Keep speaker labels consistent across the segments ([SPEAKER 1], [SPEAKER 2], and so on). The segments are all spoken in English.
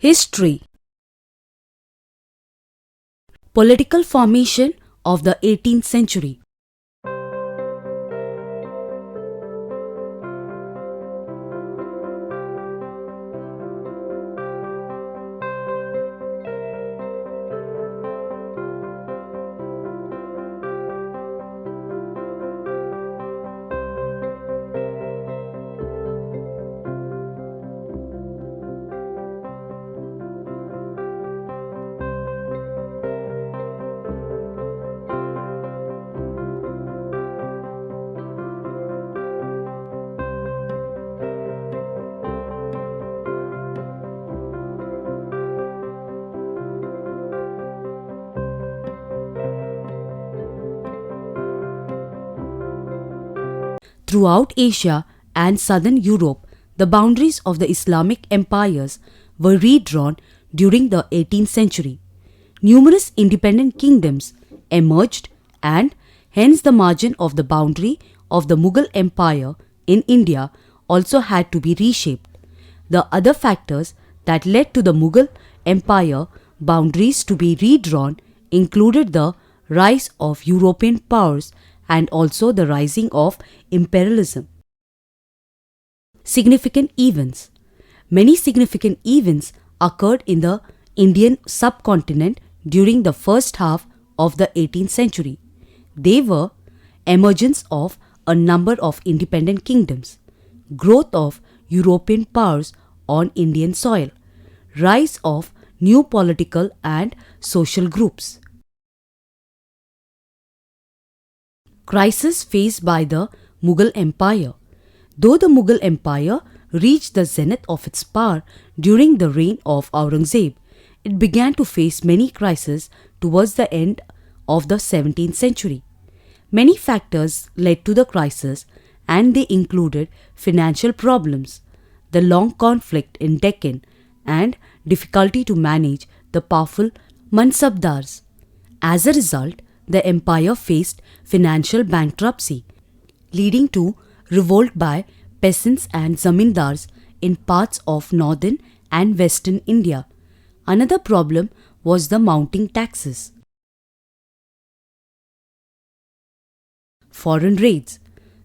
[SPEAKER 1] History. Political formation of the 18th century. Throughout Asia and southern Europe, the boundaries of the Islamic empires were redrawn during the 18th century. Numerous independent kingdoms emerged and hence the margin of the boundary of the Mughal Empire in India also had to be reshaped. The other factors that led to the Mughal Empire boundaries to be redrawn included the rise of European powers and also the rising of imperialism. Significant events. Many significant events occurred in the Indian subcontinent during the first half of the 18th century. They were emergence of a number of independent kingdoms, growth of European powers on Indian soil, rise of new political and social groups. Crisis faced by the Mughal Empire. Though the Mughal Empire reached the zenith of its power during the reign of Aurangzeb, it began to face many crises towards the end of the 17th century. Many factors led to the crisis and they included financial problems, the long conflict in Deccan and difficulty to manage the powerful Mansabdars. As a result, the empire faced financial bankruptcy, leading to revolt by peasants and zamindars in parts of northern and western India. Another problem was the mounting taxes. Foreign raids.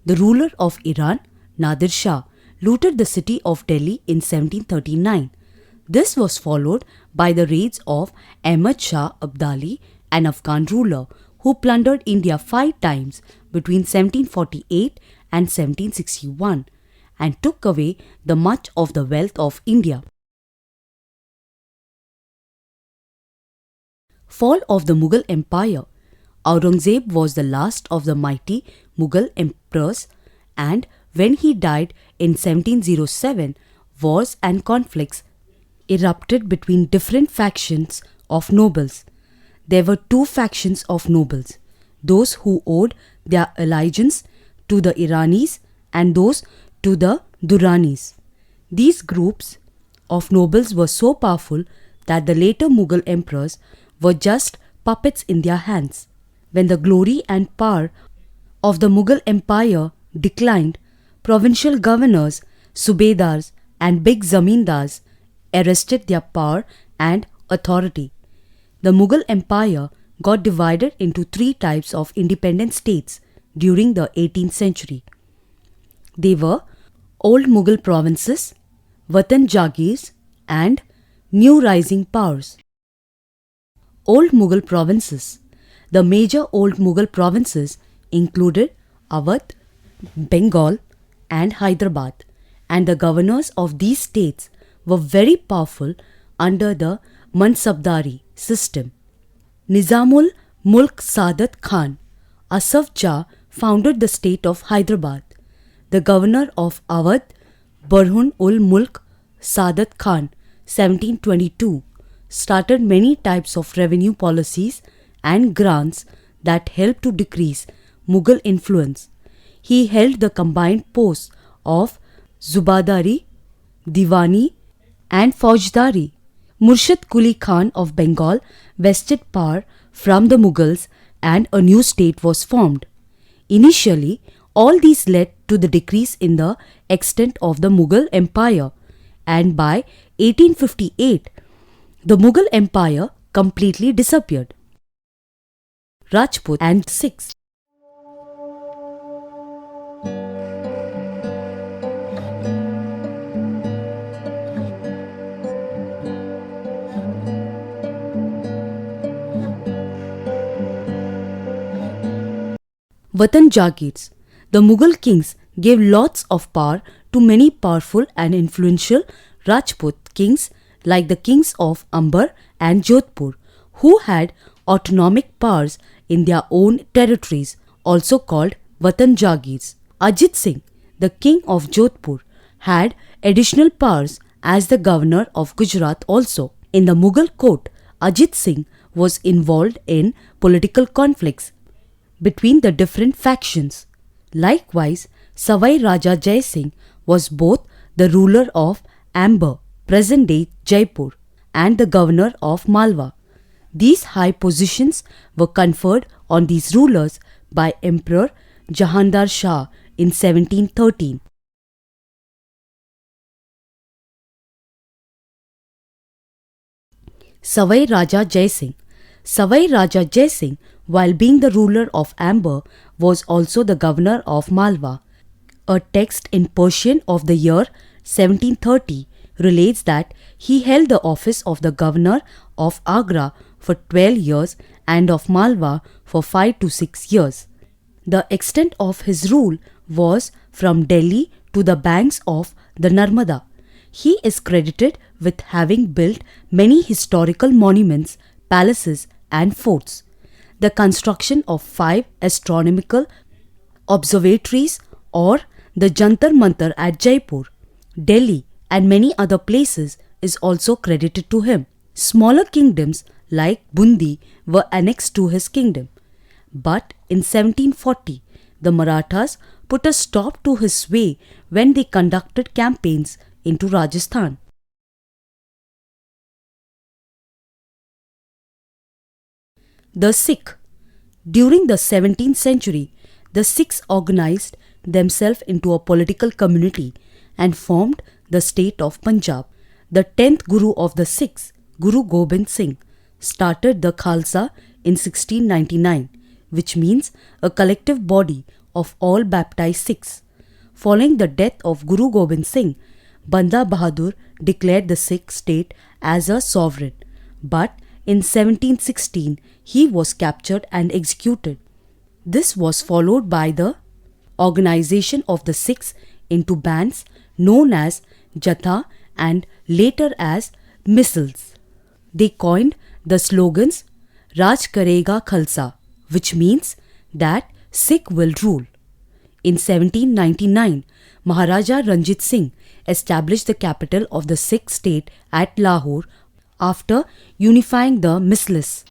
[SPEAKER 1] The ruler of Iran, Nadir Shah, looted the city of Delhi in 1739. This was followed by the raids of Ahmad Shah Abdali, an Afghan ruler, who plundered India 5 times between 1748 and 1761 and took away the much of the wealth of India. Fall of the Mughal Empire. Aurangzeb was the last of the mighty Mughal emperors, and when he died in 1707, wars and conflicts erupted between different factions of nobles. There were 2 factions of nobles, those who owed their allegiance to the Iranis and those to the Duranis. These groups of nobles were so powerful that the later Mughal emperors were just puppets in their hands. When the glory and power of the Mughal Empire declined, provincial governors, subedars and big zamindars arrested their power and authority. The Mughal Empire got divided into 3 types of independent states during the 18th century. They were Old Mughal provinces, Watan Jagirs and New Rising Powers. Old Mughal provinces. The major Old Mughal provinces included Awadh, Bengal and Hyderabad, and the governors of these states were very powerful under the Mansabdari system. Nizamul Mulk Saadat Khan, Asaf Jah, founded the state of Hyderabad. The governor of Awadh, Burhan ul Mulk Saadat Khan, 1722, started many types of revenue policies and grants that helped to decrease Mughal influence. He held the combined posts of Zubadari, Diwani and Faujdari. Murshid Quli Khan of Bengal vested power from the Mughals and a new state was formed. Initially, all these led to the decrease in the extent of the Mughal Empire, and by 1858, the Mughal Empire completely disappeared. Rajput and Sikhs. Watan Jagirs. The Mughal kings gave lots of power to many powerful and influential Rajput kings like the kings of Amber and Jodhpur, who had autonomic powers in their own territories, also called Watan Jagirs. Ajit Singh, the king of Jodhpur, had additional powers as the governor of Gujarat also. In the Mughal court, Ajit Singh was involved in political conflicts between the different factions. Likewise, Savai Raja Jai Singh was both the ruler of Amber, present-day Jaipur, and the governor of Malwa. These high positions were conferred on these rulers by Emperor Jahandar Shah in 1713. Savai Raja Jai Singh. Savai Raja Jai Singh, while being the ruler of Amber, was also the governor of Malwa. A text in Persian of the year 1730 relates that he held the office of the governor of Agra for 12 years and of Malwa for 5 to 6 years. The extent of his rule was from Delhi to the banks of the Narmada. He is credited with having built many historical monuments, palaces, and forts. The construction of 5 astronomical observatories or the Jantar Mantar at Jaipur, Delhi, and many other places is also credited to him. Smaller kingdoms like Bundi were annexed to his kingdom. But in 1740, the Marathas put a stop to his sway when they conducted campaigns into Rajasthan. The Sikh. During the 17th century, the Sikhs organized themselves into a political community and formed the state of Punjab. The 10th Guru of the Sikhs, Guru Gobind Singh, started the Khalsa in 1699, which means a collective body of all baptized Sikhs. Following the death of Guru Gobind Singh, Banda Bahadur declared the Sikh state as a sovereign, but in 1716 he was captured and executed. This was followed by the organization of the Sikhs into bands known as Jatha and later as Missals. They coined the slogans Raj Karega Khalsa, which means that Sikh will rule. In 1799, Maharaja Ranjit Singh established the capital of the Sikh state at Lahore after unifying the Mislis.